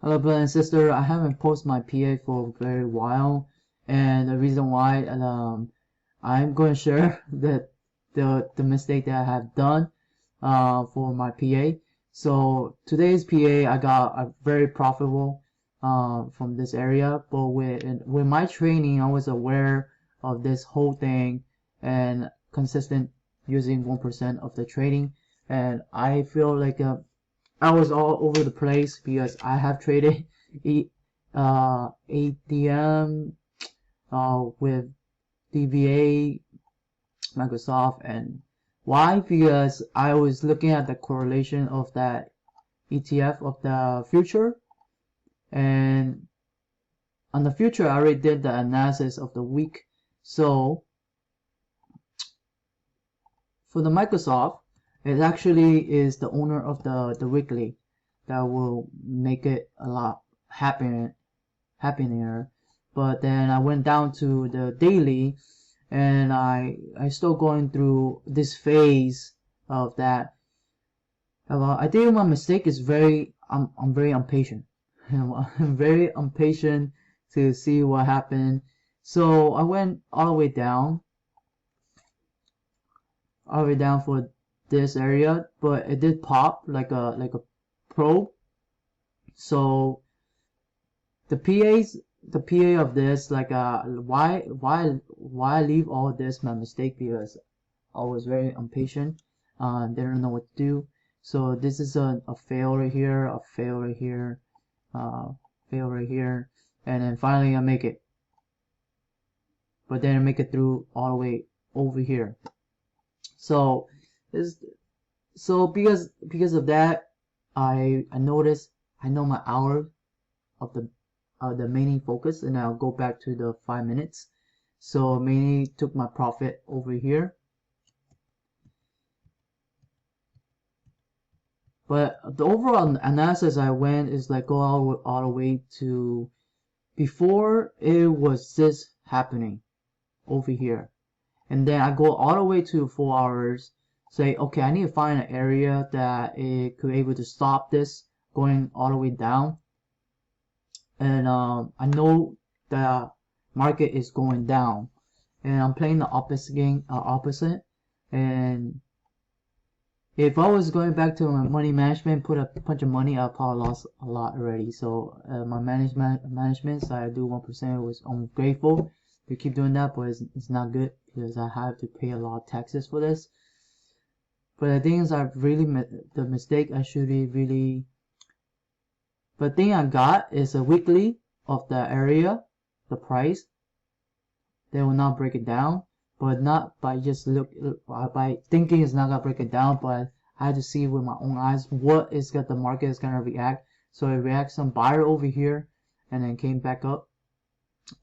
Hello, brother and sister. I haven't posted my PA for a very while, and the reason why, I'm going to share the mistake that I have done for my PA. So today's PA, I got a very profitable from this area, but with my training, I was aware of this whole thing and consistent using 1% of the trading, and I feel like I was all over the place because I have traded ATM with Nvda, Microsoft, and why? Because I was looking at the correlation of that ETF of the future, and on the future I already did the analysis of the week. So for the Microsoft, it actually is the owner of the weekly that will make it a lot happier. But then I went down to the daily, and I still going through this phase of that. I think my mistake is I'm very impatient. I'm very impatient to see what happened. So I went all the way down for this area, but it did pop like a probe. So the PA of this, like why leave all this my mistake, because I was very impatient, didn't know what to do. So this is a fail right here, a fail right here, fail right here, and then finally I make it. But then I make it through all the way over here. So because of that, I noticed, I know my hour of the main focus, and I'll go back to the 5 minutes. So mainly took my profit over here, but the overall analysis I went is like go all the way to before it was this happening over here, and then I go all the way to 4 hours, say okay, I need to find an area that it could able to stop this going all the way down. And I know the market is going down, and I'm playing the opposite. And if I was going back to my money management, put a bunch of money, I probably lost a lot already. So my management side, I do 1%. I'm grateful to keep doing that, but it's not good because I have to pay a lot of taxes for this. But the thing is, I've really the mistake. I should be really. But the thing I got is a weekly of the area, the price. They will not break it down, but not by just by thinking it's not gonna break it down, but I had to see with my own eyes what is the market is gonna react. So it reacts some buyer over here, and then came back up,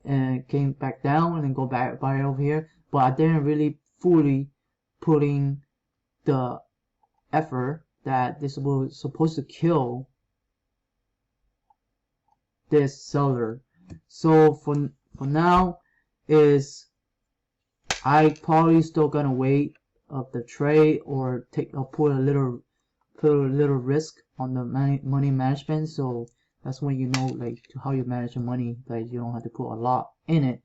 and came back down, and then go back buyer over here. But I didn't really fully putting the effort that this was supposed to kill this seller. So for now is I probably still gonna wait of the trade, or put a little risk on the money management. So that's when you know like how you manage your money, like you don't have to put a lot in it.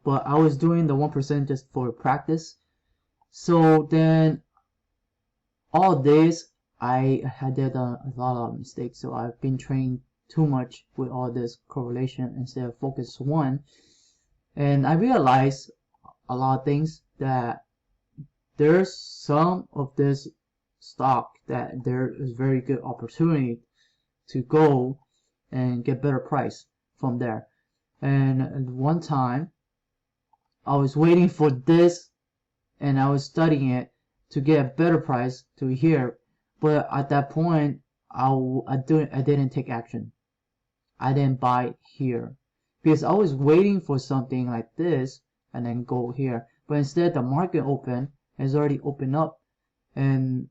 But I was doing the 1% just for practice. So then all this I had did a lot of mistakes. So I've been trained too much with all this correlation instead of focus one, and I realized a lot of things, that there's some of this stock that there is very good opportunity to go and get better price from there. And one time I was waiting for this, and I was studying it to get a better price to here, but at that point I didn't take action. I didn't buy here because I was waiting for something like this and then go here. But instead the market open has already opened up, and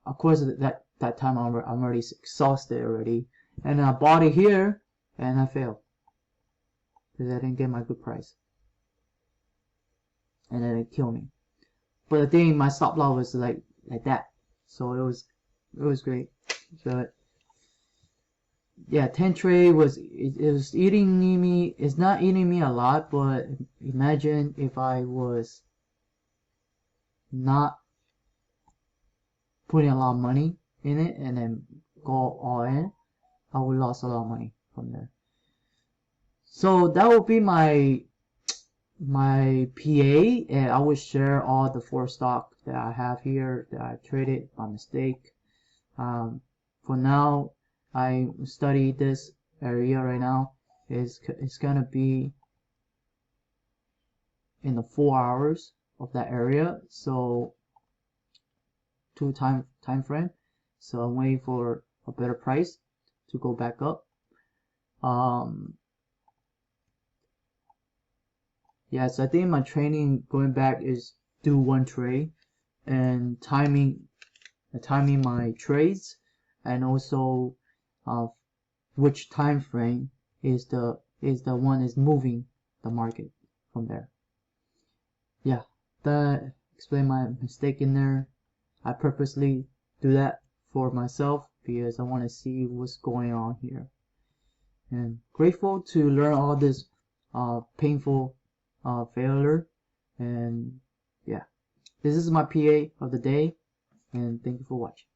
of course that time I'm already exhausted already, and I bought it here and I failed because I didn't get my good price, and then it killed me. But the thing, my stop loss was like that, so it was great. So yeah, 10 trade was it was eating me. It's not eating me a lot, but imagine if I was not putting a lot of money in it and then go all in, I would lost a lot of money from there. So that would be my PA, and I will share all the 4 stock that I have here that I traded by mistake. For now, I study this area right now. It's gonna be in the 4 hours of that area, so 2 time frame. So I'm waiting for a better price to go back up. Yes, I think my training going back is do 1 trade and timing my trades, and also which time frame is the one is moving the market from there. Yeah, that explain my mistake in there. I purposely do that for myself because I want to see what's going on here. And grateful to learn all this painful failure. And yeah, this is my PA of the day, and thank you for watching.